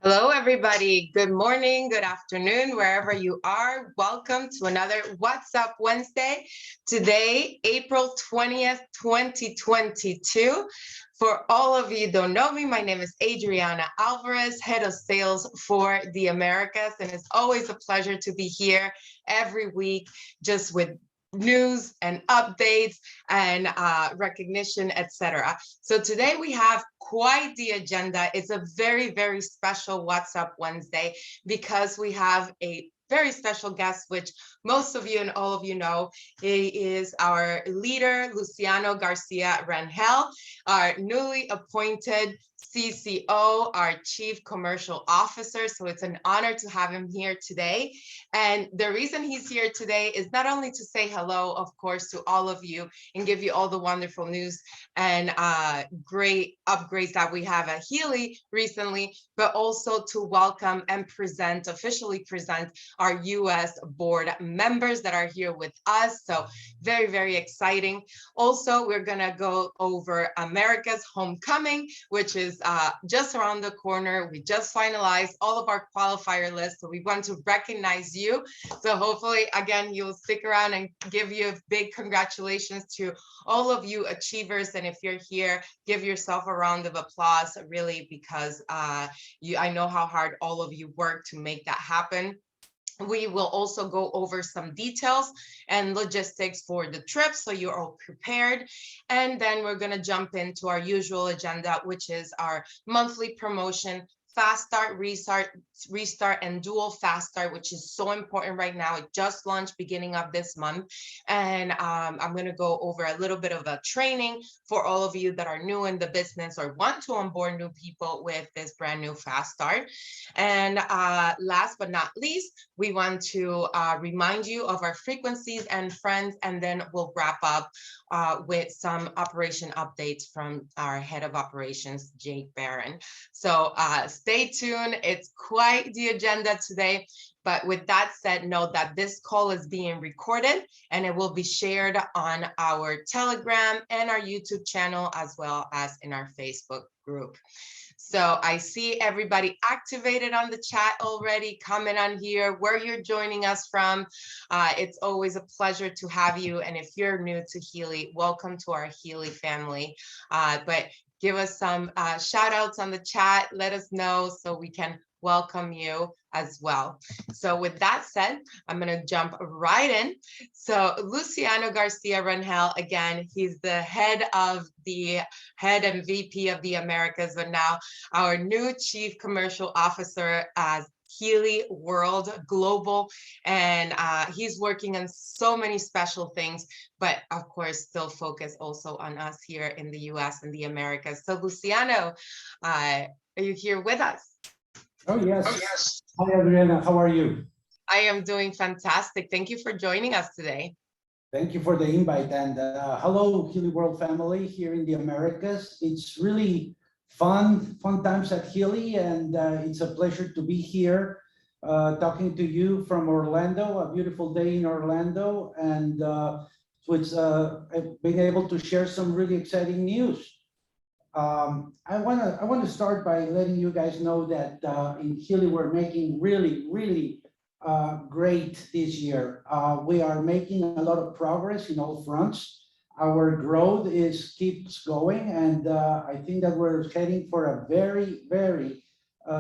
Hello, everybody. Good morning, good afternoon, wherever you are. Welcome to another What's Up Wednesday. Today, April 20th, 2022. For all of you who don't know me, my name is Adriana Alvarez, Head of Sales for the Americas, and it's always a pleasure to be here every week just with news and updates and recognition, etc. So today we have quite the agenda. It's a very, very special What's Up Wednesday because we have a very special guest, which most of you and all of you know. He is our leader, Luciano Garcia Rangel, our newly appointed CCO, our Chief Commercial Officer. So it's an honor to have him here today. And the reason he's here today is not only to say hello, of course, to all of you and give you all the wonderful news and great upgrades that we have at Healy recently, but also to welcome and officially present our US board members that are here with us. So very, very exciting. Also, we're gonna go over America's Homecoming, which is just around the corner. We just finalized all of our qualifier lists. So we want to recognize you. So hopefully, again, you'll stick around and give you a big congratulations to all of you achievers. And if you're here, give yourself a round of applause, really, because I know how hard all of you work to make that happen. We will also go over some details and logistics for the trip, so you're all prepared. And then we're going to jump into our usual agenda, which is our monthly promotion, fast start, restart, and dual fast start, which is so important right now. It just launched beginning of this month. And I'm going to go over a little bit of a training for all of you that are new in the business or want to onboard new people with this brand new fast start. And last but not least, we want to remind you of our frequencies and friends, and then we'll wrap up with some operation updates from our head of operations, Jake Barron. So stay tuned. It's quite the agenda today. But with that said, know that this call is being recorded and it will be shared on our Telegram and our YouTube channel, as well as in our Facebook group. So I see everybody activated on the chat already, comment on here, where you're joining us from. It's always a pleasure to have you. And if you're new to Healy, welcome to our Healy family. But give us some shout outs on the chat. Let us know so we can welcome you as well. So with that said, I'm going to jump right in. So Luciano Garcia Rangel, again, he's the head and VP of the Americas, but now our new Chief Commercial Officer as Healy World Global, and he's working on so many special things, but of course still focus also on us here in the US and the Americas. So Luciano, are you here with us? Oh, yes. Hi, Adriana. How are you? I am doing fantastic. Thank you for joining us today. Thank you for the invite. And hello, Healy World family here in the Americas. It's really fun times at Healy, and it's a pleasure to be here talking to you from Orlando, a beautiful day in Orlando, and being able to share some really exciting news. I want to start by letting you guys know that in Healy we're making really great this year. We are making a lot of progress in all fronts. Our growth keeps going, and I think that we're heading for a very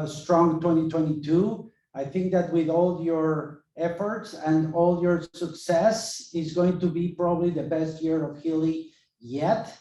strong 2022. I think that with all your efforts and all your success is going to be probably the best year of Healy yet.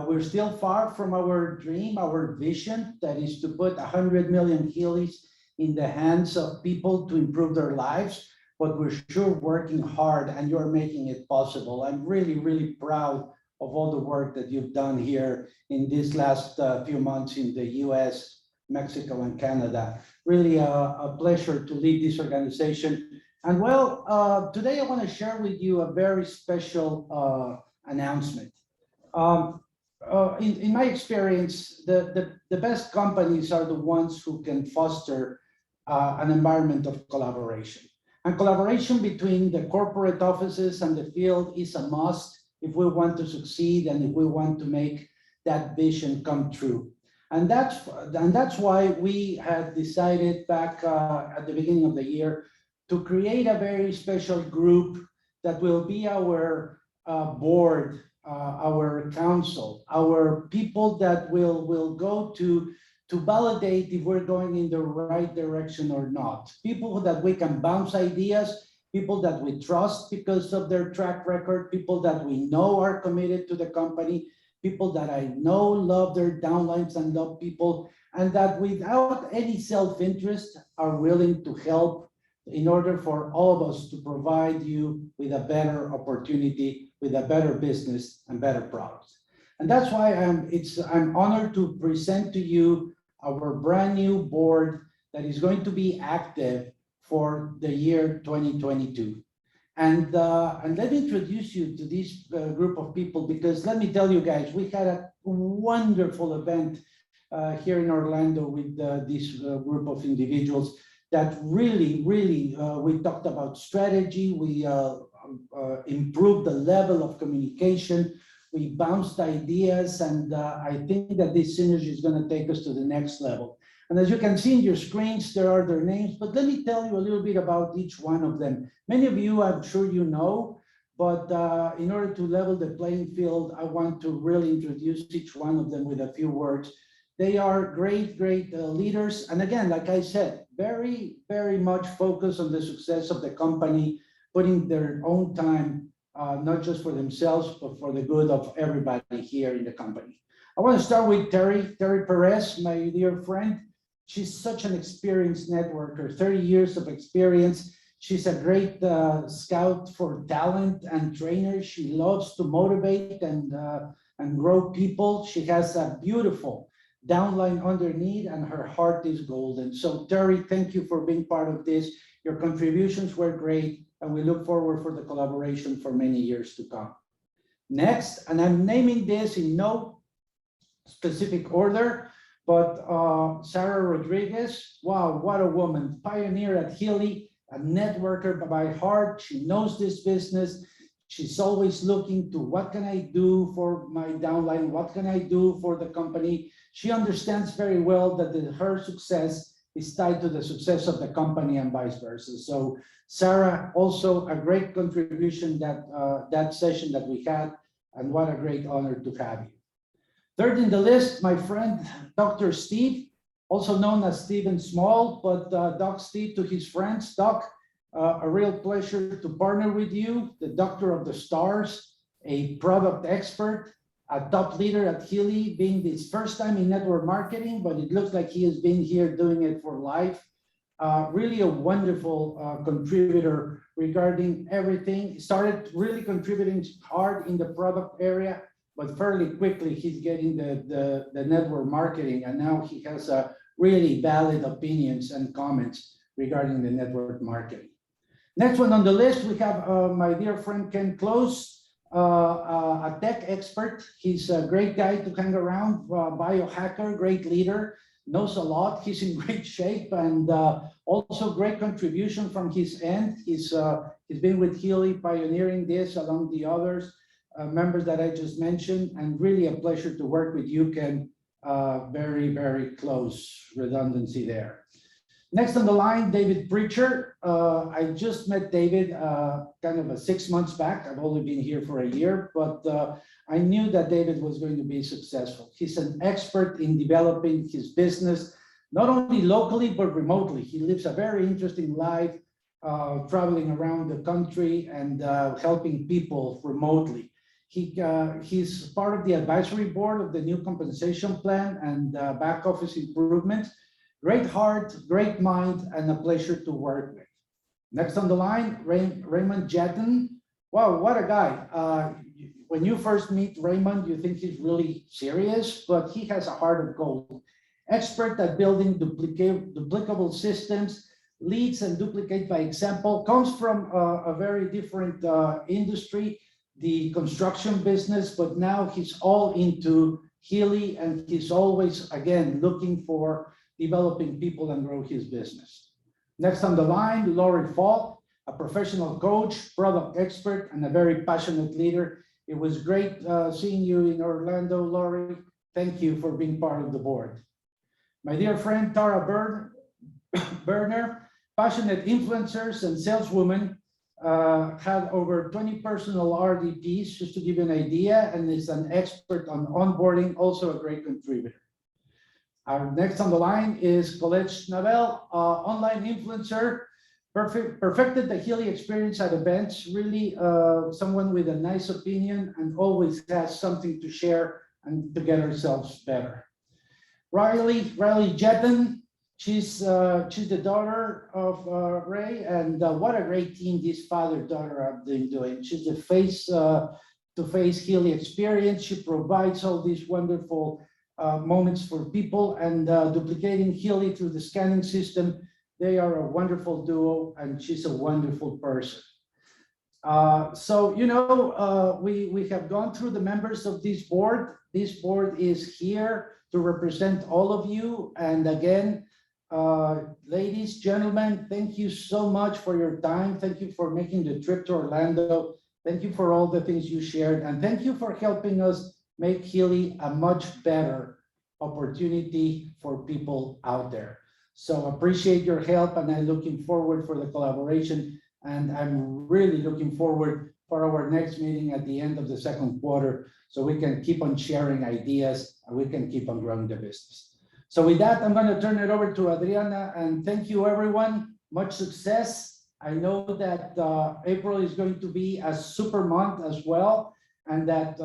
We're still far from our dream, our vision, that is to put 100 million Healys in the hands of people to improve their lives, but we're sure working hard, and you're making it possible. I'm really proud of all the work that you've done here in these last few months in the US, Mexico, and Canada. Really a pleasure to lead this organization. And well, today I want to share with you a very special announcement. In my experience, the best companies are the ones who can foster an environment of collaboration. And collaboration between the corporate offices and the field is a must if we want to succeed and if we want to make that vision come true. And that's why we had decided back at the beginning of the year to create a very special group that will be our board, our council, our people that will go to validate if we're going in the right direction or not. People that we can bounce ideas, people that we trust because of their track record, people that we know are committed to the company, people that I know love their downlines and love people, and that without any self-interest are willing to help in order for all of us to provide you with a better opportunity, with a better business and better products. And that's why I'm honored to present to you our brand new board that is going to be active for the year 2022. And let me introduce you to this group of people, because let me tell you guys, we had a wonderful event here in Orlando with this group of individuals that really, we talked about strategy, we improved the level of communication, we bounced ideas, and I think that this synergy is going to take us to the next level. And as you can see in your screens, there are their names, but let me tell you a little bit about each one of them. Many of you, I'm sure you know, but in order to level the playing field, I want to really introduce each one of them with a few words. They are great leaders. And again, like I said, very much focused on the success of the company, putting their own time, not just for themselves, but for the good of everybody here in the company. I want to start with Terry Perez, my dear friend. She's such an experienced networker, 30 years of experience. She's a great scout for talent and trainer. She loves to motivate and grow people. She has a beautiful downline underneath, and her heart is golden. So Terry, thank you for being part of this. Your contributions were great, and we look forward for the collaboration for many years to come. Next, and I'm naming this in no specific order, but Sarah Rodriguez, wow, what a woman, pioneer at Healy, a networker by heart. She knows this business. She's always looking to what can I do for my downline? What can I do for the company? She understands very well that her success is tied to the success of the company and vice versa. So Sarah, also a great contribution that session that we had, and what a great honor to have you. Third in the list, my friend, Dr. Steve, also known as Stephen Small, but Doc Steve to his friends. Doc, a real pleasure to partner with you, the doctor of the stars, a product expert, a top leader at Healy, being his first time in network marketing, but it looks like he has been here doing it for life. Really a wonderful contributor regarding everything. He started really contributing hard in the product area, but fairly quickly he's getting the network marketing, and now he has really valid opinions and comments regarding the network marketing. Next one on the list, we have my dear friend Ken Close, a tech expert. He's a great guy to hang around, biohacker, great leader, knows a lot. He's in great shape, and also great contribution from his end. He's been with Healy pioneering this along the others, members that I just mentioned, and really a pleasure to work with you, Ken. Very close redundancy there. Next on the line, David Preacher. I just met David kind of 6 months back. I've only been here for a year, but I knew that David was going to be successful. He's an expert in developing his business, not only locally, but remotely. He lives a very interesting life, traveling around the country and helping people remotely. He's part of the advisory board of the new compensation plan and back office improvements. Great heart, great mind, and a pleasure to work with. Next on the line, Raymond Jetton. Wow, what a guy. When you first meet Raymond, you think he's really serious, but he has a heart of gold. Expert at building duplicable systems, leads and duplicate by example, comes from a very different industry, the construction business, but now he's all into Healy, and he's always, again, looking for developing people and grow his business. Next on the line, Lori Falk, a professional coach, product expert, and a very passionate leader. It was great seeing you in Orlando, Lori. thank you for being part of the board. My dear friend Tara Berner, passionate influencers and saleswoman, had over 20 personal RDPs, just to give you an idea, and is an expert on onboarding, also a great contributor. Our next on the line is Colette Schnabel, online influencer, perfected the Healy experience at events, really someone with a nice opinion and always has something to share and to get ourselves better. Riley Jetton, she's the daughter of Ray, and what a great team this father-daughter have been doing. She's the face-to-face Healy experience. She provides all these wonderful moments for people, and duplicating Healy through the scanning system. They are a wonderful duo, and she's a wonderful person. So, you know, we have gone through the members of this board. This board is here to represent all of you. And again, ladies, gentlemen, thank you so much for your time. Thank you for making the trip to Orlando. Thank you for all the things you shared. And thank you for helping us make Healy a much better opportunity for people out there. So appreciate your help, and I'm looking forward for the collaboration. And I'm really looking forward for our next meeting at the end of the second quarter, so we can keep on sharing ideas and we can keep on growing the business. So with that, I'm going to turn it over to Adriana, and thank you, everyone. Much success. I know that April is going to be a super month as well, and that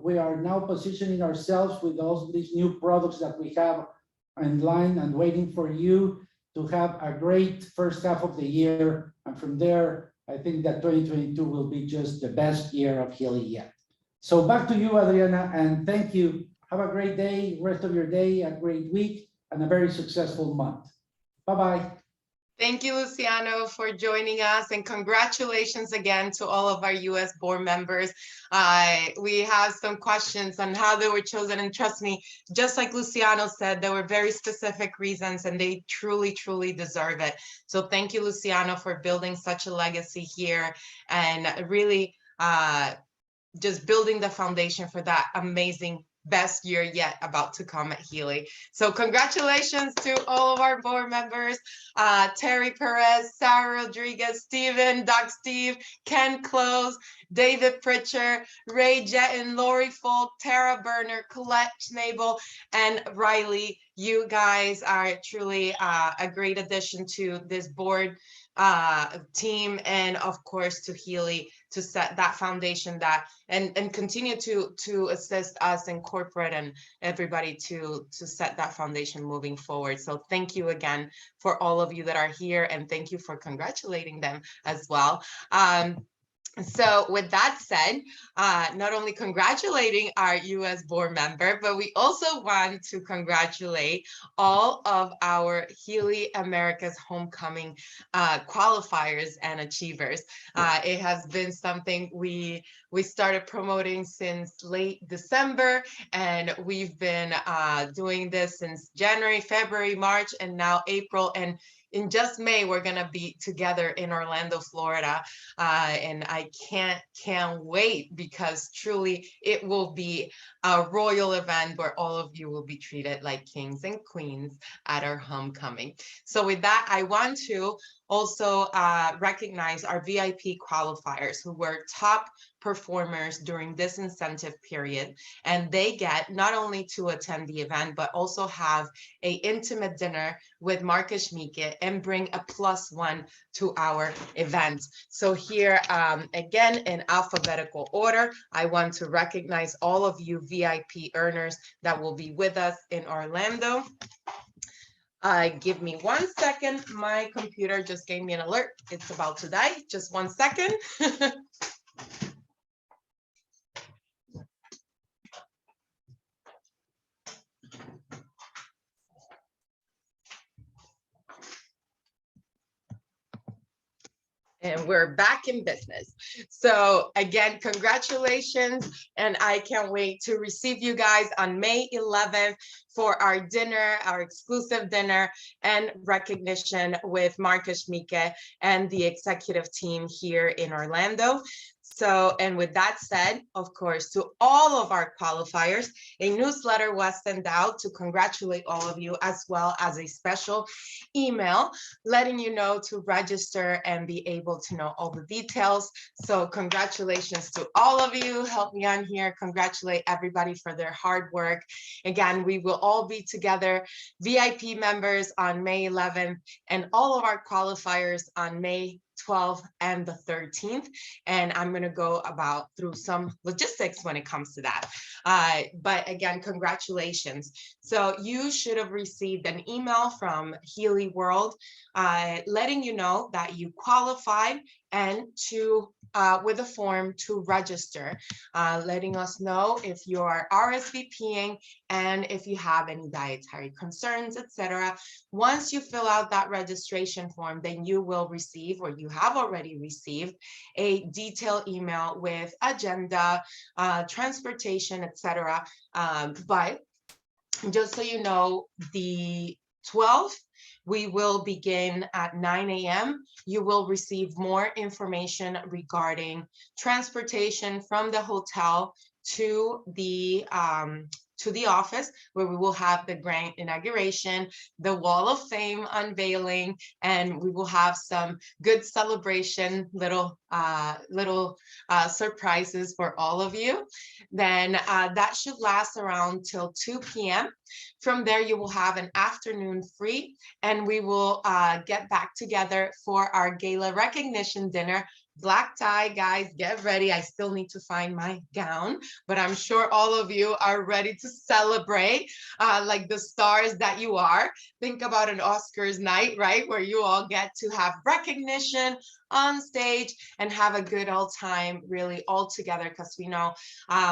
we are now positioning ourselves with all these new products that we have in line and waiting for you to have a great first half of the year. And from there, I think that 2022 will be just the best year of Healy yet. So back to you, Adriana, and thank you. Have a great day, rest of your day, a great week, and a very successful month. Bye-bye. Thank you, Luciano, for joining us, and congratulations again to all of our U.S. board members. We have some questions on how they were chosen, and trust me, just like Luciano said, there were very specific reasons, and they truly, truly deserve it. So thank you, Luciano, for building such a legacy here, and really just building the foundation for that amazing best year yet about to come at Healy. So congratulations to all of our board members, Terry Perez, Sarah Rodriguez, Steven, Doc Steve, Ken Close, David Pritchard, Ray Jetton, Lori Folk, Tara Berner, Colette Schnabel, and Riley. You guys are truly a great addition to this board team, and of course to Healy, to set that foundation that and continue to assist us in corporate and everybody to set that foundation moving forward. So thank you again for all of you that are here, and thank you for congratulating them as well. So with that said, not only congratulating our U.S. board member, but we also want to congratulate all of our Healy America's Homecoming qualifiers and achievers. It has been something we started promoting since late December, and we've been doing this since January, February, March, and now April. And in just May, we're gonna be together in Orlando, Florida, and I can't wait, because truly it will be a royal event where all of you will be treated like kings and queens at our homecoming. So with that, I want to also recognize our VIP qualifiers who were top performers during this incentive period, and they get not only to attend the event, but also have a intimate dinner with Marcus Schmieke and bring a +1 to our event. So here, again, in alphabetical order, I want to recognize all of you VIP earners that will be with us in Orlando. Give me 1 second. My computer just gave me an alert. It's about to die. Just 1 second. And we're back in business. So again, congratulations. And I can't wait to receive you guys on May 11th for our dinner, our exclusive dinner and recognition with Marcus Schmieke and the executive team here in Orlando. So, and with that said, of course, to all of our qualifiers, a newsletter was sent out to congratulate all of you, as well as a special email letting you know to register and be able to know all the details. So congratulations to all of you. Help me on here. Congratulate everybody for their hard work. Again, we will all be together, VIP members on May 11th, and all of our qualifiers on May 12th and the 13th. And I'm going to go about through some logistics when it comes to that. But again, congratulations. So you should have received an email from Healy World letting you know that you qualified and to with a form to register, letting us know if you are RSVPing and if you have any dietary concerns, etc. Once you fill out that registration form, then you will receive, or you have already received, a detailed email with agenda, transportation, etc. But just so you know, the 12th, we will begin at 9 a.m. You will receive more information regarding transportation from the hotel to the office, where we will have the grand inauguration, the Wall of Fame unveiling, and we will have some good celebration, little surprises for all of you. Then that should last around till 2 p.m. From there, you will have an afternoon free, and we will get back together for our gala recognition dinner. Black tie, guys, get ready. I still need to find my gown, but I'm sure all of you are ready to celebrate like the stars that you are. Think about an Oscars night, right? Where you all get to have recognition on stage and have a good old time, really all together, because we know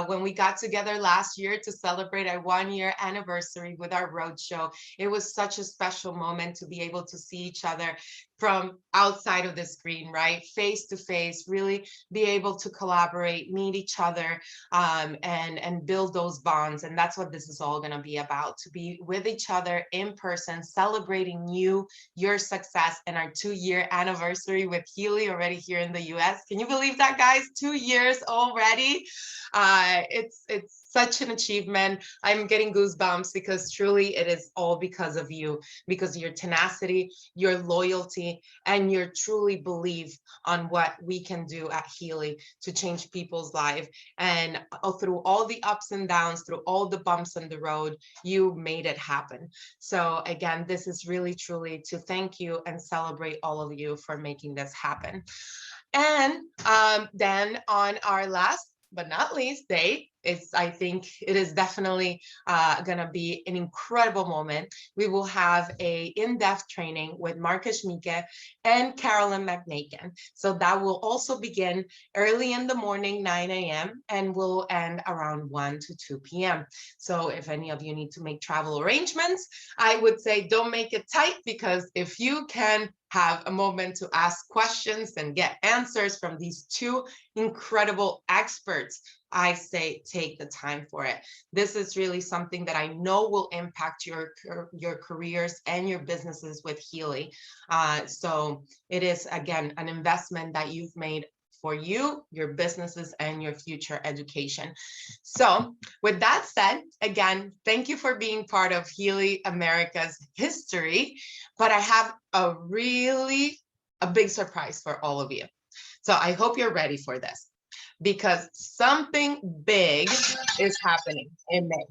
when we got together last year to celebrate our 1-year anniversary with our roadshow, it was such a special moment to be able to see each other from outside of the screen, right? Face to face, really be able to collaborate, meet each other, and build those bonds. And that's what this is all going to be about, to be with each other in person, celebrating you, your success, and our 2-year anniversary with Healy already here in the US. Can you believe that, guys? 2 years already. It's such an achievement. I'm getting goosebumps because truly it is all because of you, because of your tenacity, your loyalty, and your truly belief on what we can do at Healy to change people's life. And through all the ups and downs, through all the bumps in the road, you made it happen. So again, this is really truly to thank you and celebrate all of you for making this happen. And then on our last but not least day, I think it is definitely going to be an incredible moment. We will have a in-depth training with Marcus Schmieke and Carolyn McMakin. So that will also begin early in the morning, 9 a.m. and will end around 1 to 2 p.m. So if any of you need to make travel arrangements, I would say don't make it tight, because if you can have a moment to ask questions and get answers from these two incredible experts, I say take the time for it. This is really something that I know will impact your careers and your businesses with Healy. So it is, again, an investment that you've made for you, your businesses, and your future education. So with that said, again, thank you for being part of Healy America's history, but I have a big surprise for all of you. So I hope you're ready for this, because something big is happening in May.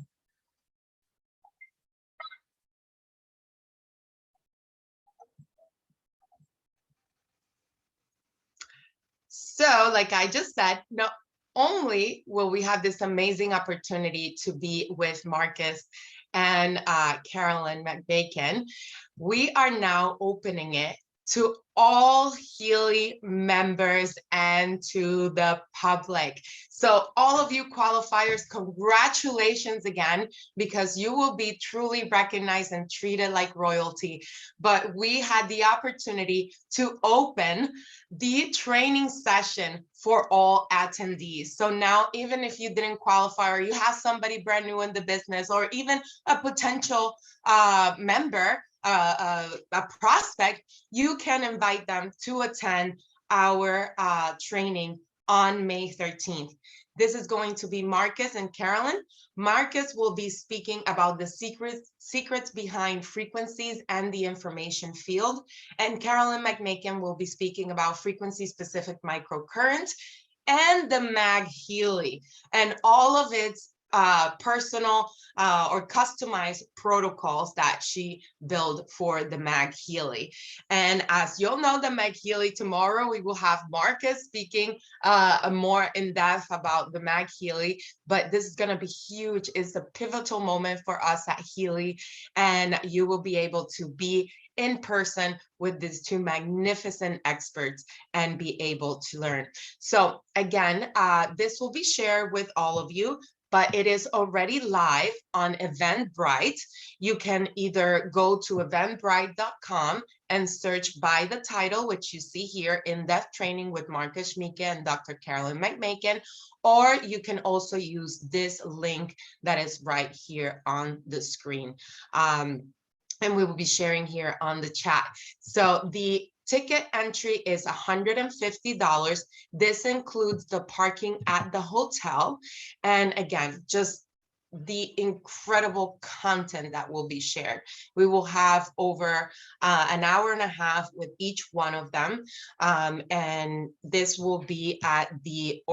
So, like I just said, not only will we have this amazing opportunity to be with Marcus and Carolyn McMakin, we are now opening it to all Healy members and to the public. So all of you qualifiers, congratulations again, because you will be truly recognized and treated like royalty. But we had the opportunity to open the training session for all attendees. So now, even if you didn't qualify, or you have somebody brand new in the business, or even a potential member, a prospect, you can invite them to attend our training on May 13th. This is going to be Marcus and Carolyn. Marcus will be speaking about the secrets behind frequencies and the information field. And Carolyn McMakin will be speaking about frequency-specific microcurrent and the Healy and all of its personal or customized protocols that she built for the Healy. And as you'll know, the Healy, tomorrow we will have Marcus speaking more in depth about the Healy, but this is going to be huge. It's a pivotal moment for us at Healy, and you will be able to be in person with these two magnificent experts and be able to learn. So again, this will be shared with all of you, but it is already live on Eventbrite. You can either go to eventbrite.com and search by the title, which you see here, In-Depth Training with Marcus Schmieke and Dr. Carolyn McMakin, or you can also use this link that is right here on the screen. And we will be sharing here on the chat. So the ticket entry is $150. This includes the parking at the hotel. And again, just the incredible content that will be shared. We will have over an hour and a half with each one of them. And this will be at the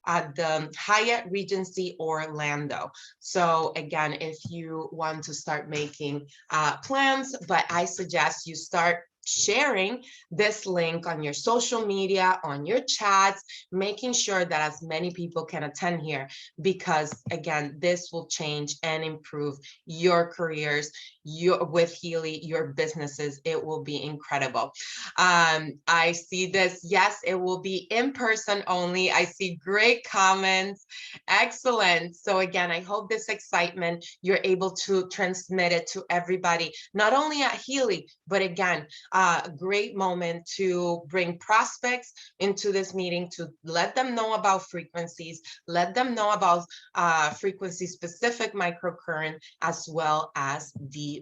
Hyatt Regency Orlando. So again, if you want to start making plans, but I suggest you start sharing this link on your social media, on your chats, making sure that as many people can attend here, because again, this will change and improve your careers, with Healy, your businesses. It will be incredible. I see this. Yes, it will be in person only. I see great comments. Excellent. So again, I hope this excitement, you're able to transmit it to everybody, not only at Healy, but again, a great moment to bring prospects into this meeting, to let them know about frequencies, let them know about frequency specific microcurrent, as well as the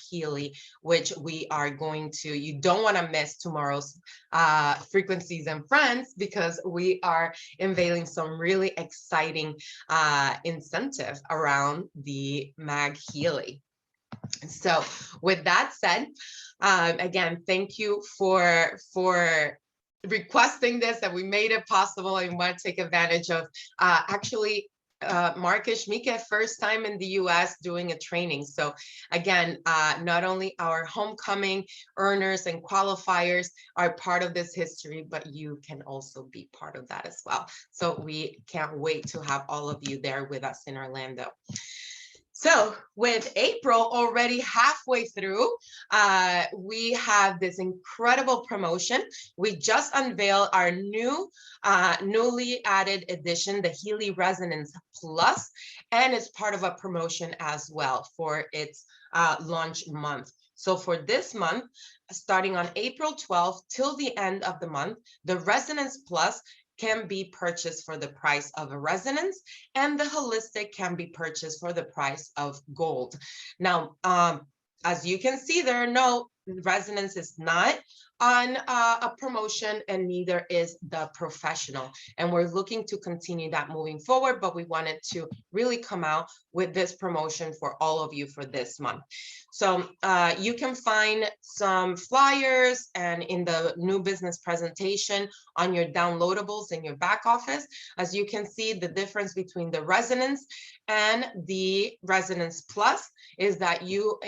Healy, which we are going to, you don't want to miss tomorrow's frequencies and friends, because we are unveiling some really exciting incentive around the Healy. So with that said, again, thank you for requesting this, and we made it possible. And want to take advantage of actually Marcus Schmieke, first time in the US doing a training. So again, not only our homecoming earners and qualifiers are part of this history, but you can also be part of that as well. So we can't wait to have all of you there with us in Orlando. So with April already halfway through, we have this incredible promotion. We just unveiled our newly added edition, the Healy Resonance Plus, and it's part of a promotion as well for its launch month. So for this month, starting on April 12th till the end of the month, the Resonance Plus can be purchased for the price of a resonance, and the holistic can be purchased for the price of gold. Now, as you can see, there are no resonance is not on a promotion, and neither is the professional. And we're looking to continue that moving forward, but we wanted to really come out with this promotion for all of you for this month. So you can find some flyers and in the new business presentation on your downloadables in your back office. As you can see, the difference between the Resonance and the Resonance Plus is that you,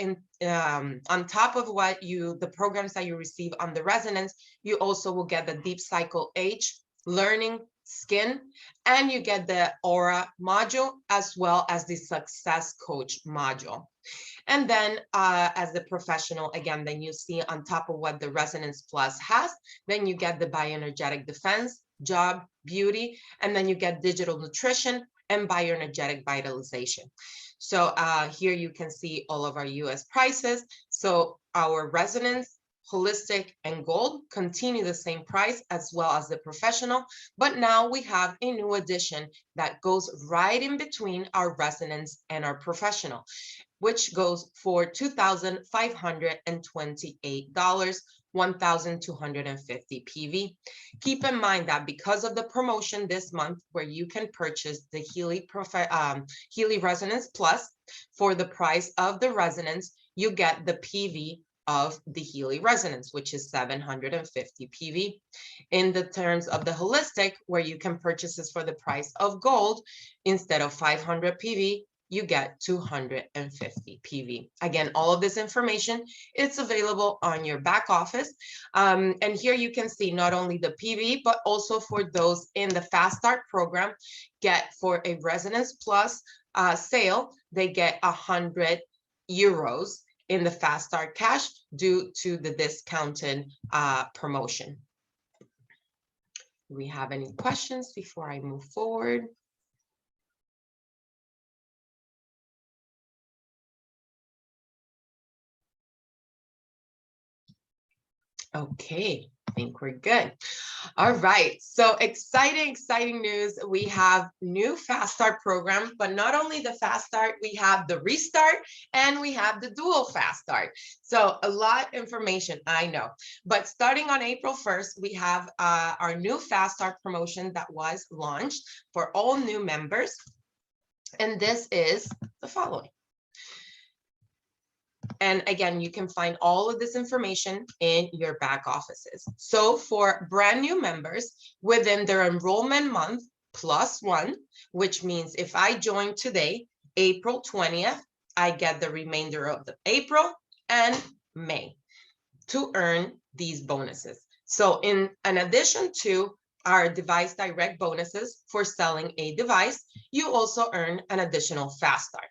on top of what the programs that you receive on the Resonance, you also will get the Deep Cycle Age, Learning, Skin, and you get the Aura module, as well as the Success Coach module. And then as the professional, again, then you see on top of what the Resonance Plus has, then you get the Bioenergetic Defense, Job, Beauty, and then you get Digital Nutrition and Bioenergetic Vitalization. So here you can see all of our US prices. So our Resonance, Holistic, and Gold continue the same price, as well as the professional, but now we have a new addition that goes right in between our Resonance and our professional, which goes for $2,528 1,250 PV. Keep in mind that because of the promotion this month, where you can purchase the Healy Resonance Plus for the price of the Resonance, you get the PV of the Healy Resonance, which is 750 PV. In the terms of the Holistic, where you can purchase this for the price of Gold, instead of 500 PV, you get 250 PV. Again, all of this information, it's available on your back office. And here you can see not only the PV, but also for those in the Fast Start program, get for a Resonance Plus sale, they get 100 euros in the Fast Start cash due to the discounted promotion. Do we have any questions before I move forward? Okay, I think we're good. All right, so exciting news. We have new Fast Start program, but not only the Fast Start, we have the Restart and we have the Dual Fast Start. So a lot of information, I know. But starting on April 1st, we have our new Fast Start promotion that was launched for all new members. And this is the following. And again, you can find all of this information in your back offices. So for brand new members, within their enrollment month +1, which means if I join today, April 20th, I get the remainder of the April and May to earn these bonuses. So in addition to our device direct bonuses for selling a device, you also earn an additional Fast Start.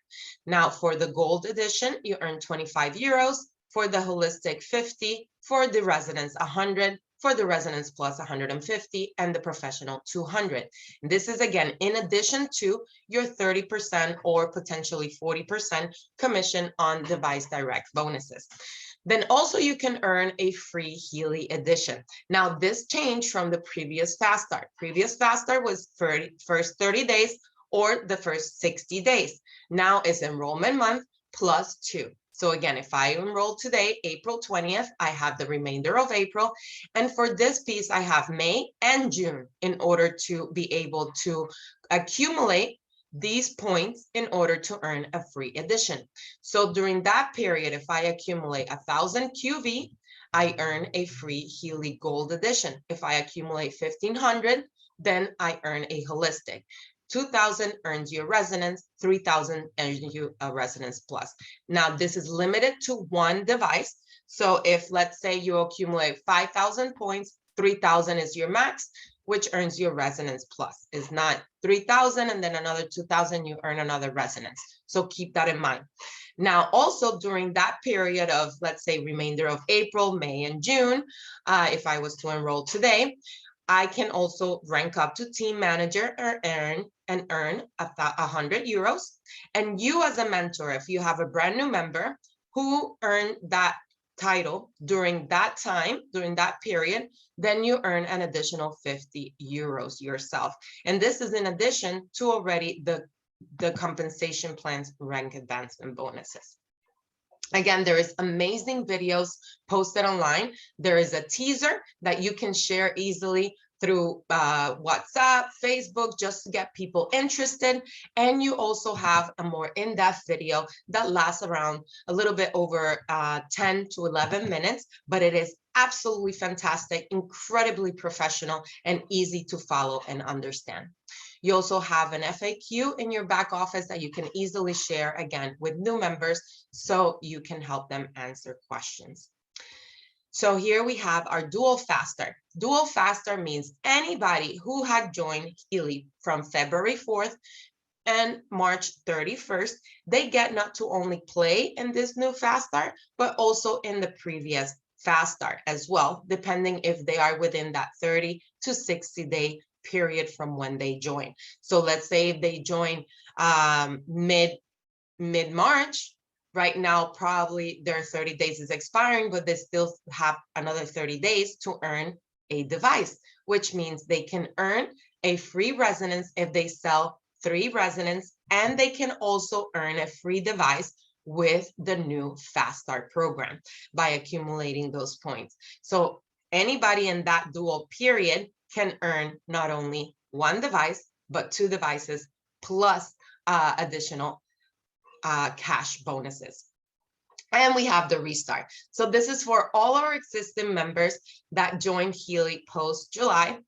Now for the Gold edition, you earn 25 euros, for the Holistic 50, for the Resonance 100, for the Resonance Plus 150, and the Professional 200. And this is again, in addition to your 30% or potentially 40% commission on device direct bonuses. Then also you can earn a free Healy edition. Now this changed from the previous Fast Start. Previous Fast Start was first 30 days or the first 60 days. Now it's enrollment month +2. So again, if I enroll today, April 20th, I have the remainder of April. And for this piece, I have May and June in order to be able to accumulate these points in order to earn a free edition. So during that period, if I accumulate 1,000 QV, I earn a free Healy Gold edition. If I accumulate 1,500, then I earn a Holistic. 2,000 earns you a Resonance, 3,000 earns you a Resonance Plus. Now this is limited to one device. So if let's say you accumulate 5,000 points, 3,000 is your max, which earns you a Resonance Plus. It's not 3,000 and then another 2,000, you earn another Resonance. So keep that in mind. Now, also during that period of, let's say, remainder of April, May, and June, if I was to enroll today, I can also rank up to team manager or earn 100 euros. And you as a mentor, if you have a brand new member who earned that title during that time, during that period, then you earn an additional 50 euros yourself. And this is in addition to already the compensation plan's rank advancement bonuses. Again, there is amazing videos posted online. There is a teaser that you can share easily through WhatsApp, Facebook, just to get people interested. And you also have a more in-depth video that lasts around a little bit over 10 to 11 minutes, but it is absolutely fantastic, incredibly professional, and easy to follow and understand. You also have an FAQ in your back office that you can easily share, again, with new members, so you can help them answer questions. So here we have our Dual Fast Start. Dual Fast Start means anybody who had joined Healy from February 4th and March 31st, they get not to only play in this new Fast Start, but also in the previous Fast Start as well, depending if they are within that 30 to 60 day period from when they join. So let's say if they join mid-March, right now probably their 30 days is expiring, but they still have another 30 days to earn a device, which means they can earn a free Resonance if they sell 3 Resonance, and they can also earn a free device with the new Fast Start program by accumulating those points. So anybody in that dual period can earn not only one device, but 2 devices plus additional cash bonuses. And we have the restart. So this is for all our existing members that joined Healy post July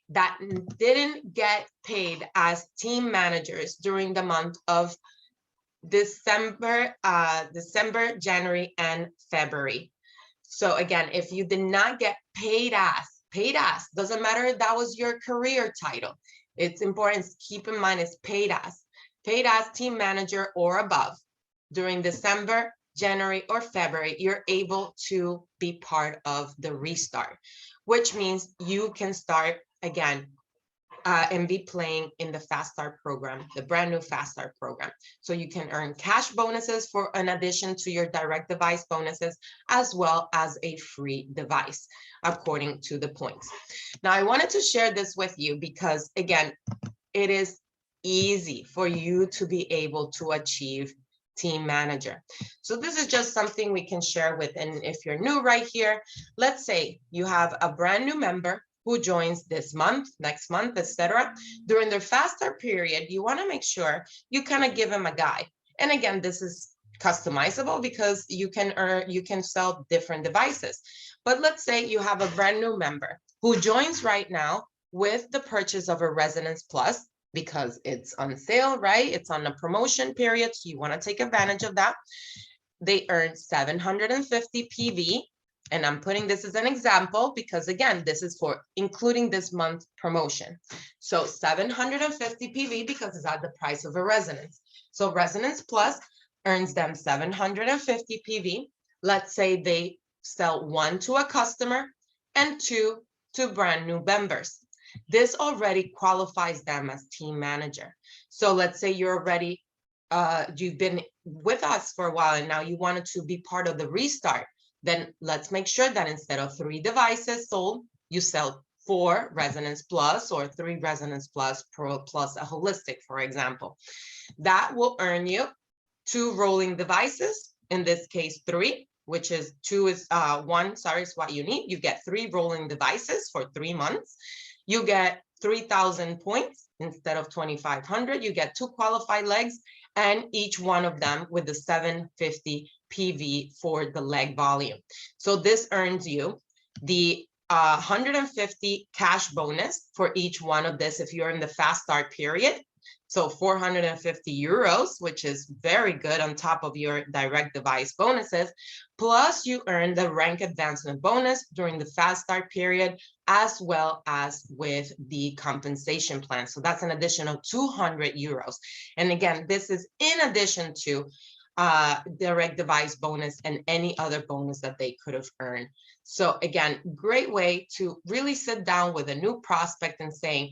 that didn't get paid as team managers during the month of December, January, and February. So again, if you did not get paid as, doesn't matter if that was your career title. It's important to keep in mind it's paid as team manager or above during December, January, or February, you're able to be part of the restart, which means you can start again and be playing in the Fast Start program, the brand new Fast Start program. So you can earn cash bonuses for an addition to your direct device bonuses, as well as a free device, according to the points. Now, I wanted to share this with you because, again, it is easy for you to be able to achieve team manager. So this is just something we can share with, and if you're new right here, let's say you have a brand new member who joins this month, next month, etc. During their Fast Start period, you want to make sure you kind of give them a guide. And again, this is customizable because you can sell different devices. But let's say you have a brand new member who joins right now with the purchase of a Resonance Plus, because it's on sale, right? It's on a promotion period, so you want to take advantage of that. They earn 750 PV, and I'm putting this as an example because, again, this is for including this month promotion. So 750 PV because it's at the price of a Resonance. So Resonance Plus earns them 750 PV. Let's say they sell 1 to a customer and 2 to brand new members. This already qualifies them as team manager. So let's say you're already, you've been with us for a while and now you wanted to be part of the restart. Then let's make sure that instead of 3 devices sold, you sell 4 Resonance Plus or 3 Resonance Plus Pro plus a holistic, for example. That will earn you 2 rolling devices, in this case 3, which is 2 is 1, sorry, is what you need. You get 3 rolling devices for 3 months. You get 3,000 points instead of 2,500. You get 2 qualified legs, and each one of them with the 750 PV for the leg volume. So this earns you the 150 cash bonus for each one of this if you're in the Fast Start period. So 450 euros, which is very good on top of your direct device bonuses. Plus you earn the rank advancement bonus during the Fast Start period, as well as with the compensation plan. So that's an additional 200 euros. And again, this is in addition to direct device bonus and any other bonus that they could have earned. So again, great way to really sit down with a new prospect and saying,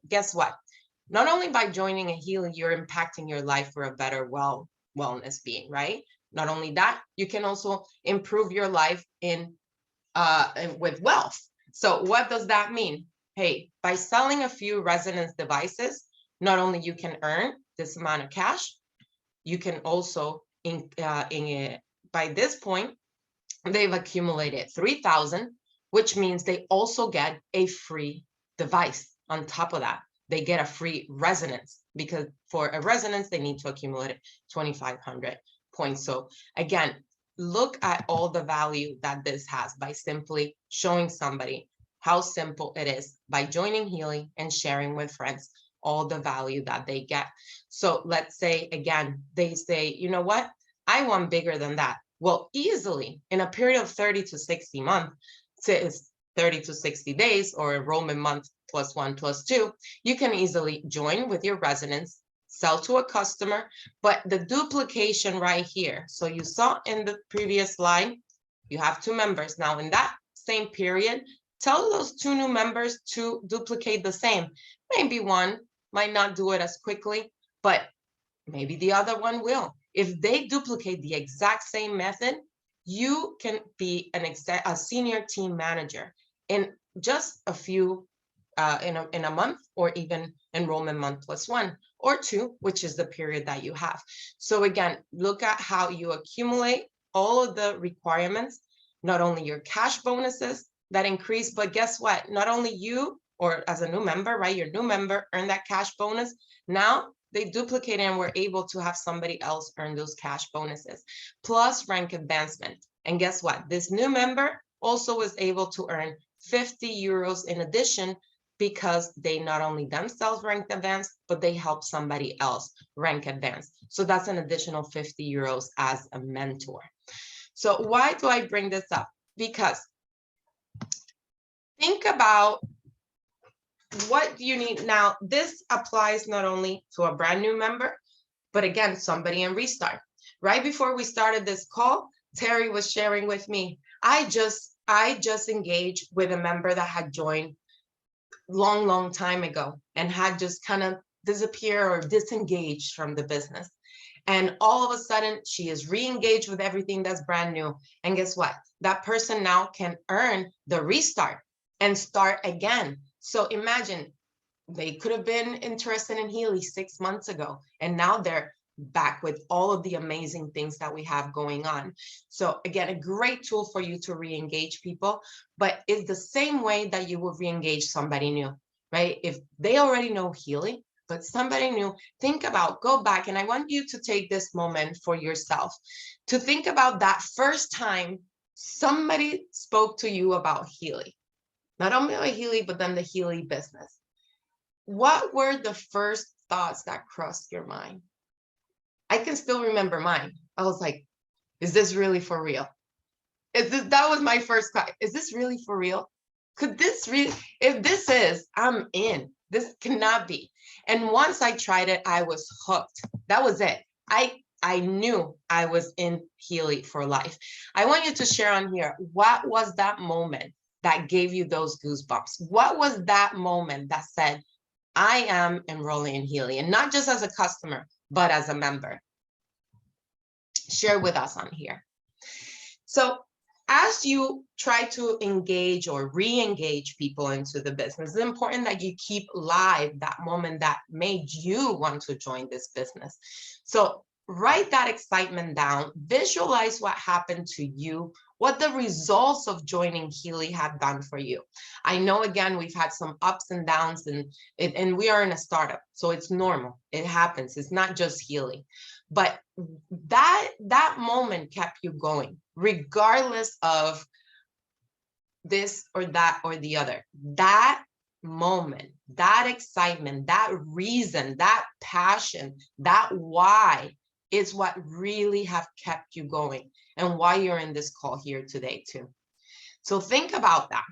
guess what? Not only by joining a Healy, you're impacting your life for a better wellness being, right? Not only that, you can also improve your life with wealth. So what does that mean? Hey, by selling a few Resonance devices, not only you can earn this amount of cash, you can also, by this point, they've accumulated 3,000, which means they also get a free device on top of that. They get a free Resonance because for a Resonance, they need to accumulate 2,500 points. So again, look at all the value that this has by simply showing somebody how simple it is by joining Healy and sharing with friends all the value that they get. So let's say, again, they say, you know what? I want bigger than that. Well, easily in a period of 30 to 60 months, 30 to 60 days or enrollment month +1 +2, you can easily join with your Resonance, sell to a customer, but the duplication right here. So you saw in the previous slide, you have 2 members. Now in that same period, tell those 2 new members to duplicate the same. Maybe one might not do it as quickly, but maybe the other one will. If they duplicate the exact same method, you can be a senior team manager in just a few, in a month, or even enrollment month +1, or 2, which is the period that you have. So again, look at how you accumulate all of the requirements, not only your cash bonuses that increase, but guess what? Not only you, or as a new member, right? Your new member earn that cash bonus. Now they duplicate and we're able to have somebody else earn those cash bonuses, plus rank advancement. And guess what? This new member also was able to earn 50 euros in addition, because they not only themselves rank advanced, but they help somebody else rank advanced. So that's an additional 50 euros as a mentor. So why do I bring this up? Because think about what you need. Now, this applies not only to a brand new member, but again, somebody in Restart. Right before we started this call, Terry was sharing with me, I just engaged with a member that had joined long time ago and had just kind of disappeared or disengaged from the business. And all of a sudden, she is re-engaged with everything that's brand new. And guess what? That person now can earn the Restart and start again. So imagine, they could have been interested in Healy 6 months ago, and now they're back with all of the amazing things that we have going on. So again, a great tool for you to re-engage people, but it's the same way that you will re-engage somebody new, right? If they already know Healy, but somebody new, think about, go back, and I want you to take this moment for yourself to think about that first time somebody spoke to you about Healy. Not only about Healy, but then the Healy business. What were the first thoughts that crossed your mind? I can still remember mine. I was like, is this really for real? That was my first thought. Is this really for real? Could this really, if this is, I'm in. This cannot be. And once I tried it, I was hooked. That was it. I knew I was in Healy for life. I want you to share on here, what was that moment that gave you those goosebumps? What was that moment that said, I am enrolling in Healy, and not just as a customer, but as a member? Share with us on here. So as you try to engage or re-engage people into the business, it's important that you keep live that moment that made you want to join this business. So write that excitement down, visualize what happened to you, what the results of joining Healy have done for you. I know, again, we've had some ups and downs, and we are in a startup, so it's normal. It happens. It's not just Healy. But that moment kept you going, regardless of this or that or the other. That moment, that excitement, that reason, that passion, that why is what really have kept you going, and why you're in this call here today too. So think about that,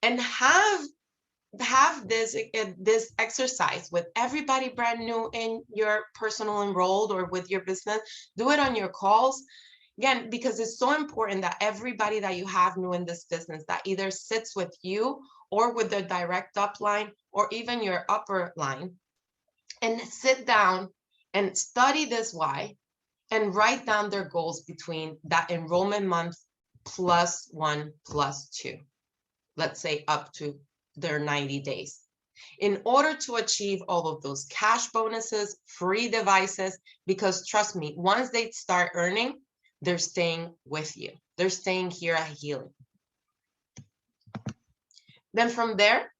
and have this exercise with everybody brand new in your personal enrolled or with your business. Do it on your calls, again, because it's so important that everybody that you have new in this business that either sits with you or with the direct upline or even your upper line, and sit down and study this why and write down their goals between that enrollment month +1 +2, let's say up to their 90 days, in order to achieve all of those cash bonuses, free devices, because trust me, once they start earning, they're staying with you. They're staying here at Healy. Then from there,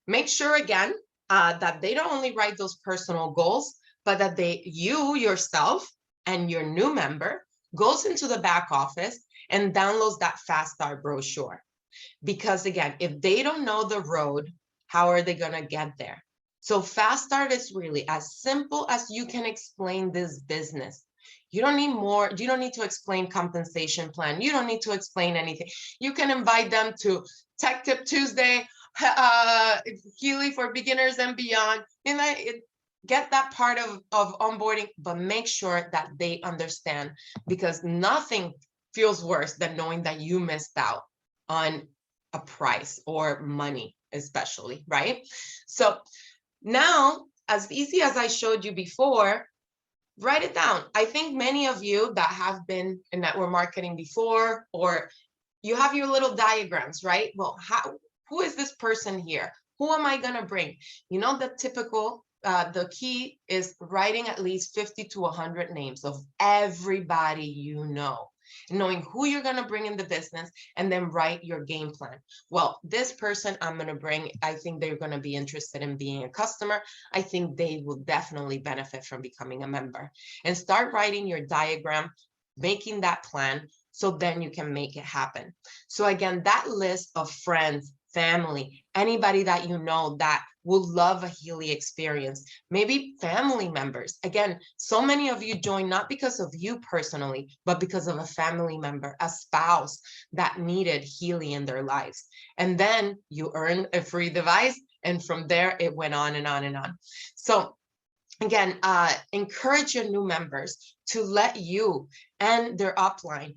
make sure again that they don't only write those personal goals, but that you yourself and your new member goes into the back office and downloads that Fast Start brochure. Because again, if they don't know the road, how are they going to get there? So Fast Start is really as simple as you can explain this business. You don't need more. You don't need to explain compensation plan. You don't need to explain anything. You can invite them to Tech Tip Tuesday, Healy for beginners and beyond. Get that part of onboarding, but make sure that they understand, because nothing feels worse than knowing that you missed out on a price or money, especially, right? So now, as easy as I showed you before, write it down. I think many of you that have been in network marketing before, or you have your little diagrams, right? Well, who is this person here? Who am I going to bring? You know, the typical the key is writing at least 50 to 100 names of everybody you know, knowing who you're going to bring in the business, and then write your game plan. Well, this person I'm going to bring, I think they're going to be interested in being a customer. I think they will definitely benefit from becoming a member. And start writing your diagram, making that plan, so then you can make it happen. So again, that list of friends, family, anybody that you know that will love a Healy experience, maybe family members. Again, so many of you join not because of you personally, but because of a family member, a spouse that needed Healy in their lives. And then you earn a free device, and from there it went on and on and on. So again, encourage your new members to let you and their upline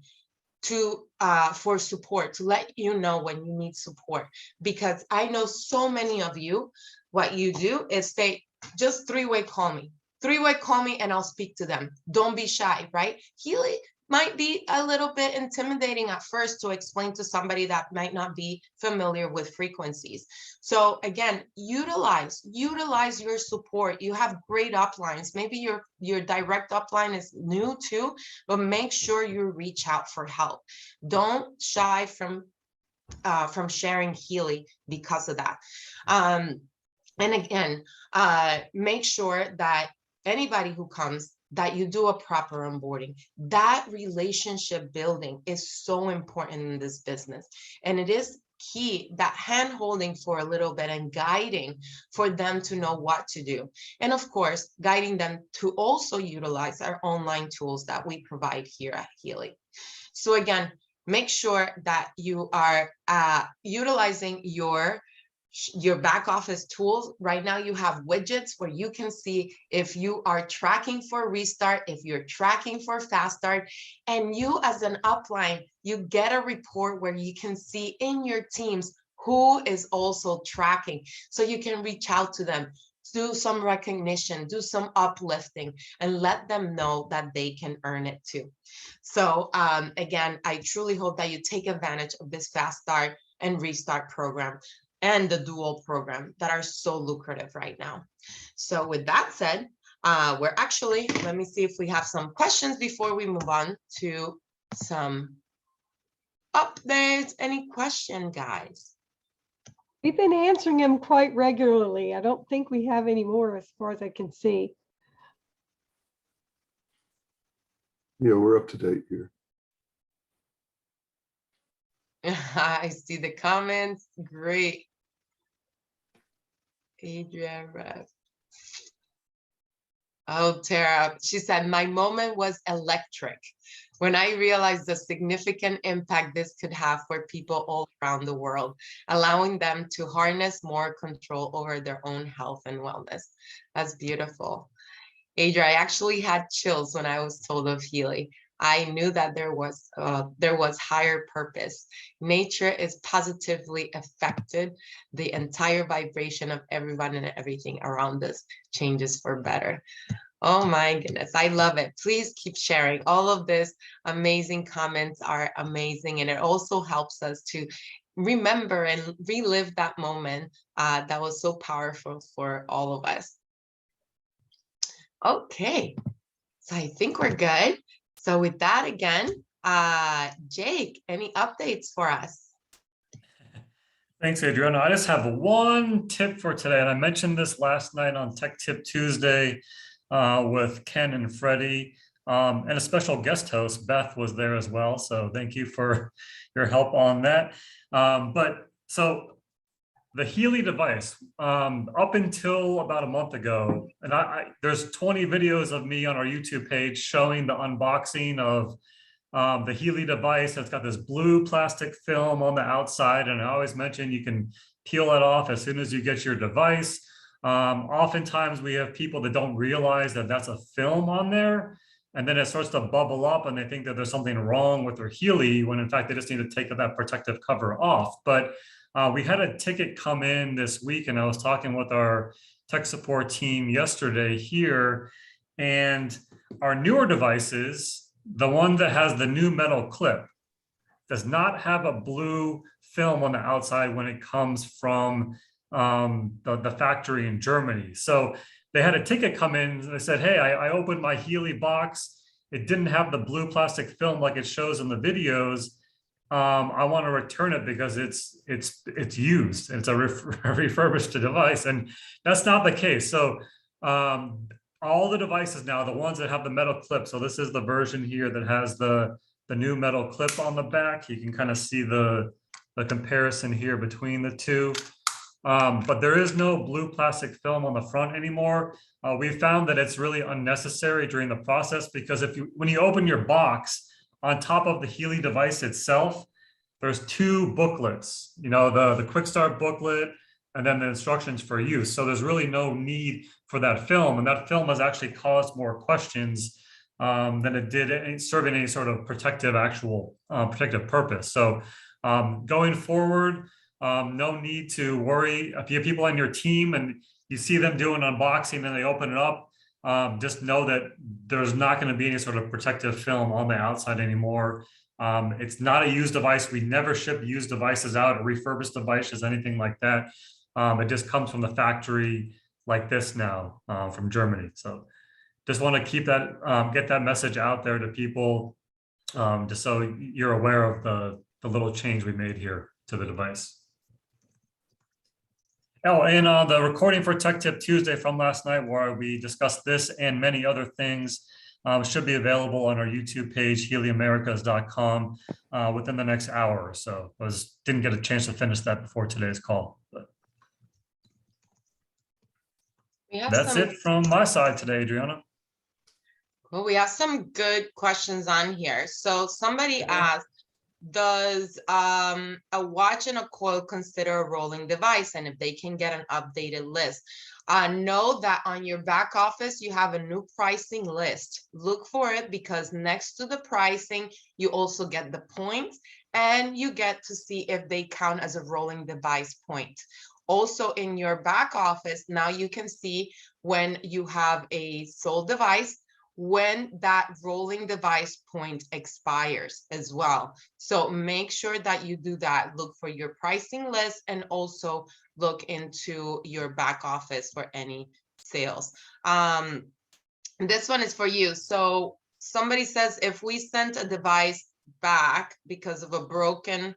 for support, to let you know when you need support. Because I know so many of you, what you do is say, just three-way call me. Three-way call me and I'll speak to them. Don't be shy, right? Healy might be a little bit intimidating at first to explain to somebody that might not be familiar with frequencies. So again, utilize your support. You have great uplines. Maybe your direct upline is new too, but make sure you reach out for help. Don't shy from sharing Healy because of that. And again, make sure that anybody who comes, that you do a proper onboarding. That relationship building is so important in this business. And it is key, that hand holding for a little bit and guiding for them to know what to do. And of course, guiding them to also utilize our online tools that we provide here at Healy. So again, make sure that you are utilizing your back office tools. Right now you have widgets where you can see if you are tracking for restart, if you're tracking for fast start, and you as an upline, you get a report where you can see in your teams who is also tracking, so you can reach out to them, do some recognition, do some uplifting, and let them know that they can earn it too. So again, I truly hope that you take advantage of this fast start and restart program and the dual program that are so lucrative right now. So with that said, we're actually, let me see if we have some questions before we move on to some updates. Any question, guys? We've been answering them quite regularly. I don't think we have any more as far as I can see. Yeah, we're up to date here. I see the comments. Great. Adrian Rev. Oh, Tara, she said, my moment was electric when I realized the significant impact this could have for people all around the world, allowing them to harness more control over their own health and wellness. That's beautiful. Adria, I actually had chills when I was told of Healy. I knew that there was higher purpose. Nature is positively affected. The entire vibration of everyone and everything around us changes for better. Oh my goodness, I love it. Please keep sharing. All of this amazing comments are amazing, and it also helps us to remember and relive that moment that was so powerful for all of us. Okay, so I think we're good. So with that, again, Jake, any updates for us? Thanks, Adriana. I just have one tip for today, and I mentioned this last night on Tech Tip Tuesday with Ken and Freddie, and a special guest host, Beth, was there as well. So thank you for your help on that. So the Healy device, up until about a month ago, and there's 20 videos of me on our YouTube page showing the unboxing of the Healy device. It's got this blue plastic film on the outside, and I always mention you can peel it off as soon as you get your device. Oftentimes we have people that don't realize that that's a film on there, and then it starts to bubble up and they think that there's something wrong with their Healy, when in fact they just need to take that protective cover off. But we had a ticket come in this week, and I was talking with our tech support team yesterday here, and our newer devices, the one that has the new metal clip, does not have a blue film on the outside when it comes from the factory in Germany. So they had a ticket come in and they said, hey, I opened my Healy box. It didn't have the blue plastic film like it shows in the videos. I want to return it because it's used. It's a refurbished device, and that's not the case. So all the devices now, the ones that have the metal clip. So this is the version here that has the new metal clip on the back. You can kind of see the comparison here between the two. But there is no blue plastic film on the front anymore. We found that it's really unnecessary during the process because when you open your box, on top of the Healy device itself, there's two booklets, the quick start booklet and then the instructions for use. So there's really no need for that film. And that film has actually caused more questions than it did serving any sort of protective purpose. So going forward, no need to worry. If you have people on your team and you see them doing an unboxing and they open it up, just know that there's not going to be any sort of protective film on the outside anymore. It's not a used device. We never ship used devices out, or refurbished devices, anything like that. It just comes from the factory like this now from Germany. So just want to keep that, get that message out there to people, just so you're aware of the little change we made here to the device. Oh, and the recording for Tech Tip Tuesday from last night, where we discussed this and many other things, should be available on our YouTube page, HealyAmericas.com, within the next hour or so. Didn't get a chance to finish that before today's call. But that's it from my side today, Adriana. Well, we have some good questions on here. So somebody asked, does a watch and a coil consider a rolling device, and if they can get an updated list? Know that on your back office you have a new pricing list. Look for it, because next to the pricing you also get the points, and you get to see if they count as a rolling device point. Also in your back office now you can see when you have a sold device, when that rolling device point expires as well. So make sure that you do that. Look for your pricing list and also look into your back office for any sales. This one is for you. So somebody says, if we sent a device back because of a broken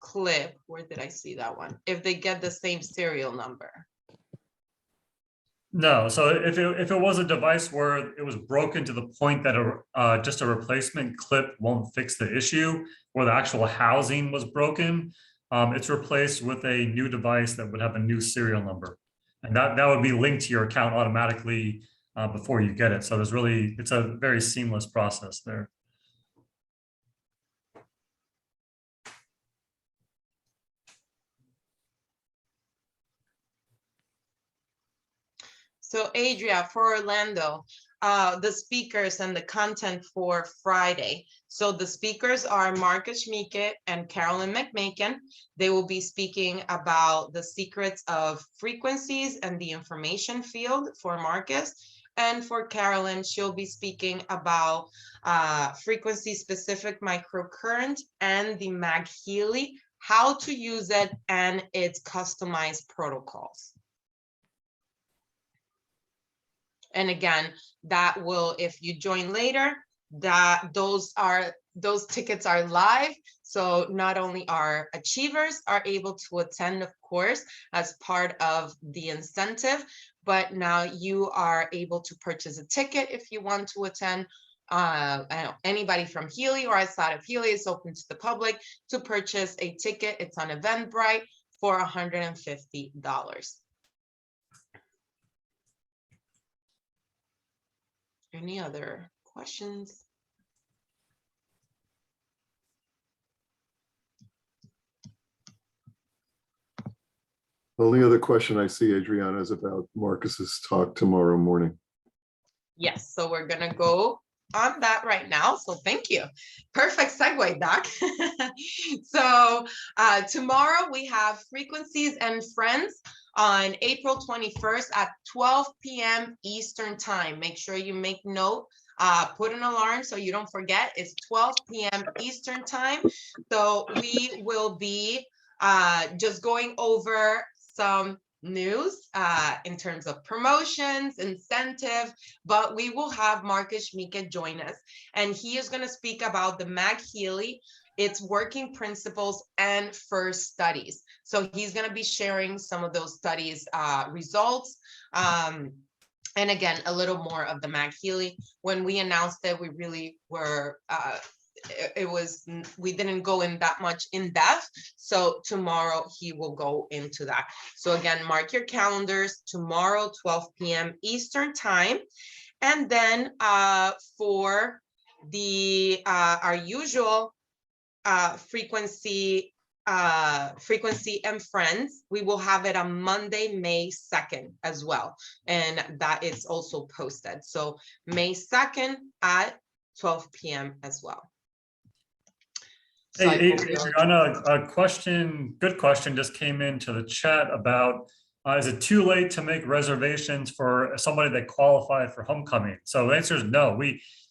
clip, where did I see that one? If they get the same serial number. No, so if it was a device where it was broken to the point that just a replacement clip won't fix the issue, or the actual housing was broken, it's replaced with a new device that would have a new serial number, and that would be linked to your account automatically before you get it. So it's a very seamless process there. So Adria, for Orlando, the speakers and the content for Friday. So the speakers are Marcus Schmieke and Carolyn McMakin. They will be speaking about the secrets of frequencies and the information field for Marcus. And for Carolyn, she'll be speaking about frequency-specific microcurrent and the Healy, how to use it and its customized protocols. And again, that will, if you join later, those tickets are live. So not only our achievers are able to attend, of course, as part of the incentive, but now you are able to purchase a ticket if you want to attend. Anybody from Healy or outside of Healy is open to the public to purchase a ticket. It's on Eventbrite for $150. Any other questions? The only other question I see, Adriana, is about Marcus's talk tomorrow morning. Yes, so we're gonna go on that right now. So thank you. Perfect segue, Doc. So tomorrow we have Frequencies and Friends on April 21st at 12 p.m. Eastern time. Make sure you make note, put an alarm so you don't forget. It's 12 p.m. Eastern time. So we will be just going over some news in terms of promotions, incentive, but we will have Marcus Schmieke join us, and he is going to speak about the McHealy, its working principles and first studies. So he's going to be sharing some of those studies results. And again, a little more of the McHealy. When we announced it, we really were, we didn't go in that much in depth. So tomorrow he will go into that. So again, mark your calendars, tomorrow, 12 p.m. Eastern time. And then for the our usual frequency and friends, we will have it on Monday, May 2nd as well, and that is also posted. So May 2nd at 12 p.m. as well. So Hey, Adriana, a question, good question just came into the chat about, is it too late to make reservations for somebody that qualified for homecoming? So the answer is no.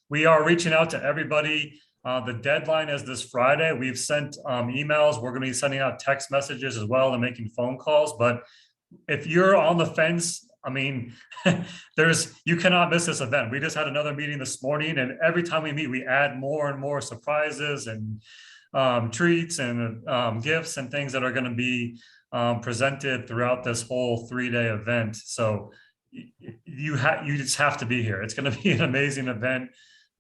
We are reaching out to everybody. The deadline is this Friday. We've sent emails. We're going to be sending out text messages as well and making phone calls. But if you're on the fence, I mean, you cannot miss this event. We just had another meeting this morning, and every time we meet, we add more and more surprises and treats and gifts and things that are going to be presented throughout this whole 3-day event. So you just have to be here. It's going to be an amazing event.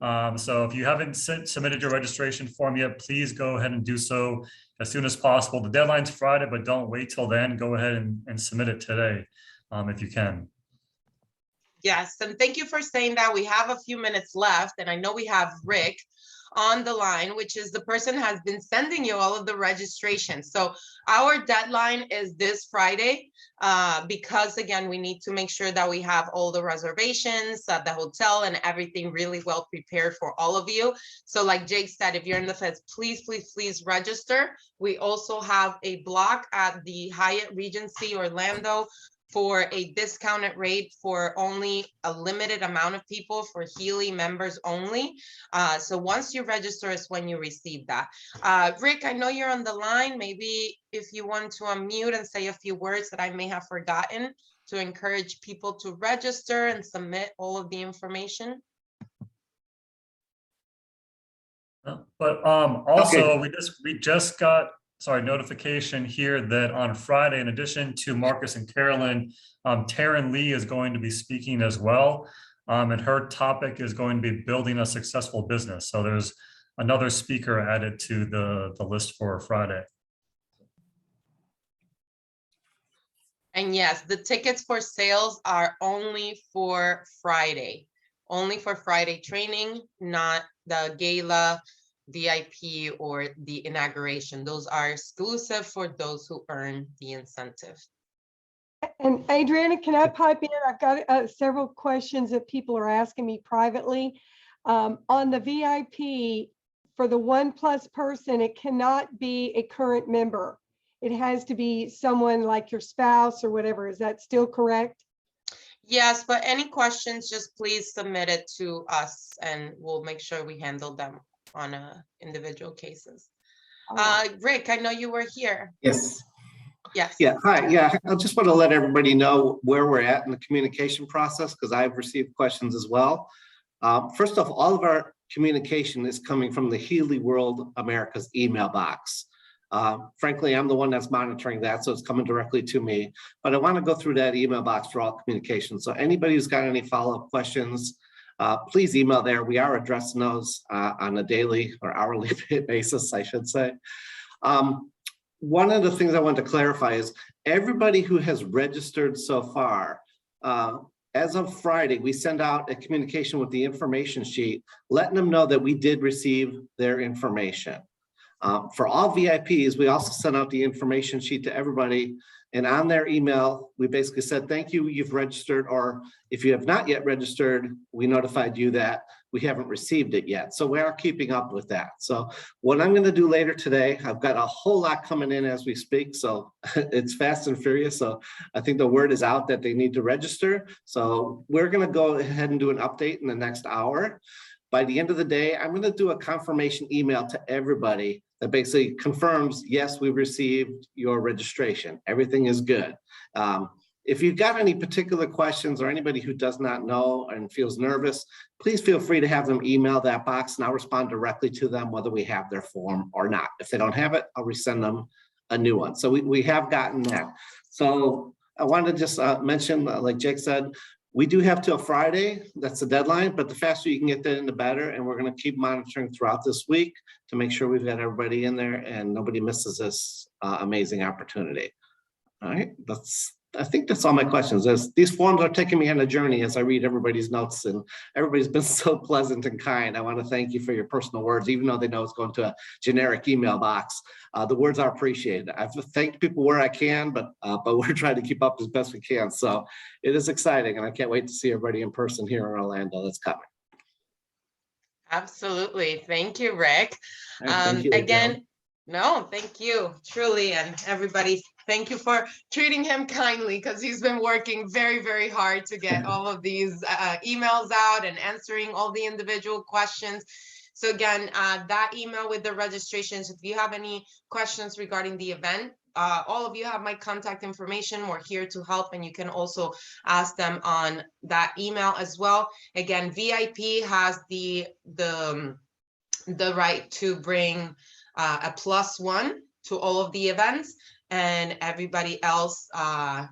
So if you haven't submitted your registration form yet, please go ahead and do so as soon as possible. The deadline's Friday, but don't wait till then. Go ahead and submit it today if you can. Yes, and thank you for saying that. We have a few minutes left, and I know we have Rick on the line, which is the person has been sending you all of the registration. So our deadline is this Friday because again, we need to make sure that we have all the reservations at the hotel and everything really well prepared for all of you. So like Jake said, if you're in the fence, please register. We also have a block at the Hyatt Regency Orlando for a discounted rate for only a limited amount of people, for Healy members only. So once you register is when you receive that. Rick, I know you're on the line. Maybe if you want to unmute and say a few words that I may have forgotten to encourage people to register and submit all of the information. But also, okay. we just got notification here that on Friday, in addition to Marcus and Carolyn, Taryn Lee is going to be speaking as well. And her topic is going to be building a successful business. So there's another speaker added to the list for Friday. And yes, the tickets for sales are only for Friday training, not the gala, VIP, or the inauguration. Those are exclusive for those who earn the incentive. And Adriana, can I pipe in? I've got several questions that people are asking me privately. On the VIP, for the 1+ person, it cannot be a current member. It has to be someone like your spouse or whatever. Is that still correct? Yes, but any questions, just please submit it to us and we'll make sure we handle them on individual cases. Rick, I know you were here. Yes. Yes. Yeah. Hi. Yeah. I just want to let everybody know where we're at in the communication process, because I've received questions as well. First off, all of our communication is coming from the Healy World America's email box. Frankly, I'm the one that's monitoring that, so it's coming directly to me. But I want to go through that email box for all communication. So anybody who's got any follow-up questions, please email there. We are addressing those on a daily or hourly basis, I should say. One of the things I want to clarify is everybody who has registered so far, as of Friday, we send out a communication with the information sheet, letting them know that we did receive their information. For all VIPs, we also sent out the information sheet to everybody. And on their email, we basically said, thank you, you've registered, or if you have not yet registered, we notified you that we haven't received it yet. So we are keeping up with that. So what I'm gonna do later today, I've got a whole lot coming in as we speak. So it's fast and furious. So I think the word is out that they need to register. So we're gonna go ahead and do an update in the next hour. By the end of the day, I'm gonna do a confirmation email to everybody that basically confirms, yes, we received your registration. Everything is good. If you've got any particular questions or anybody who does not know and feels nervous, please feel free to have them email that box and I'll respond directly to them, whether we have their form or not. If they don't have it, I'll resend them a new one. So we have gotten that. So I wanted to just mention, like Jake said, we do have till Friday. That's the deadline, but the faster you can get that in, the better. And we're going to keep monitoring throughout this week to make sure we've got everybody in there and nobody misses this amazing opportunity. All right, I think that's all my questions. These forms are taking me on a journey as I read everybody's notes, and everybody's been so pleasant and kind. I want to thank you for your personal words, even though they know it's going to a generic email box. The words are appreciated. I've thanked people where I can, but we're trying to keep up as best we can. So it is exciting, and I can't wait to see everybody in person here in Orlando. That's coming. Absolutely. Thank you, Rick. Thank you, Again, no, thank you, truly, and everybody. Thank you for treating him kindly because he's been working very, very hard to get all of these emails out and answering all the individual questions. So again, that email with the registrations, if you have any questions regarding the event, all of you have my contact information. We're here to help, and you can also ask them on that email as well. Again, VIP has the right to bring a +1 to all of the events, and everybody else are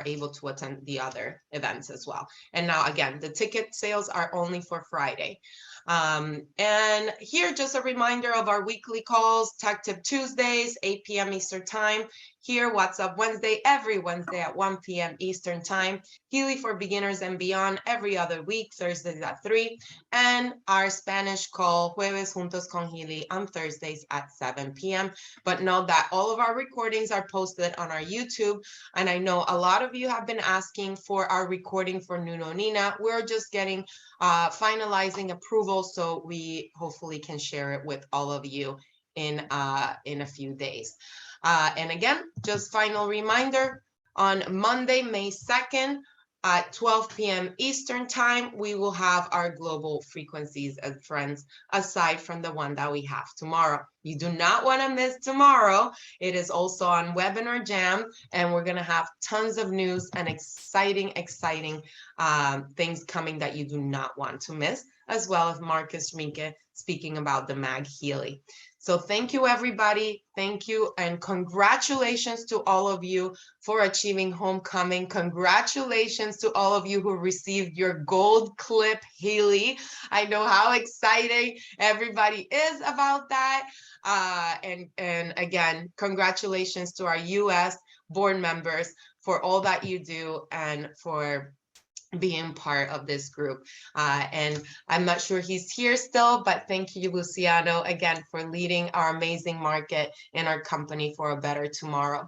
able to attend the other events as well. And now again, the ticket sales are only for Friday. And here, just a reminder of our weekly calls, Tech Tip Tuesdays, 8 p.m. Eastern Time. Here, What's Up Wednesday, every Wednesday at 1 p.m. Eastern Time. Healy for Beginners and Beyond every other week, Thursdays at 3. And our Spanish call, Jueves Juntos con Healy, on Thursdays at 7 p.m. But know that all of our recordings are posted on our YouTube. And I know a lot of you have been asking for our recording for Nuno Nina. We're just getting finalizing approval, so we hopefully can share it with all of you in a few days. And again, just final reminder, on Monday, May 2nd at 12 p.m. Eastern Time, we will have our global frequencies and friends, aside from the one that we have tomorrow. You do not want to miss tomorrow. It is also on Webinar Jam, and we're going to have tons of news and exciting things coming that you do not want to miss, as well as Marcus Schmieke speaking about the Mag Healy. So thank you, everybody. Thank you, and congratulations to all of you for achieving homecoming. Congratulations to all of you who received your gold clip Healy. I know how exciting everybody is about that. And again, congratulations to our US board members for all that you do and for being part of this group. And I'm not sure he's here still, but thank you, Luciano, again, for leading our amazing market and our company for a better tomorrow.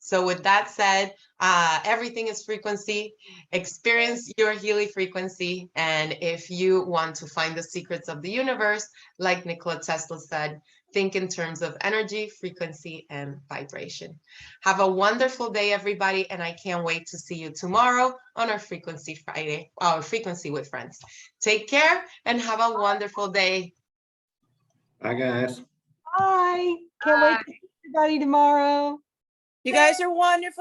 So with that said, everything is frequency. Experience your Healy frequency. And if you want to find the secrets of the universe, like Nikola Tesla said, think in terms of energy, frequency, and vibration. Have a wonderful day, everybody, and I can't wait to see you tomorrow on our Frequency Friday, our Frequency with Friends. Take care and have a wonderful day. Bye, guys. Bye. Can't wait to see everybody tomorrow. You guys are wonderful.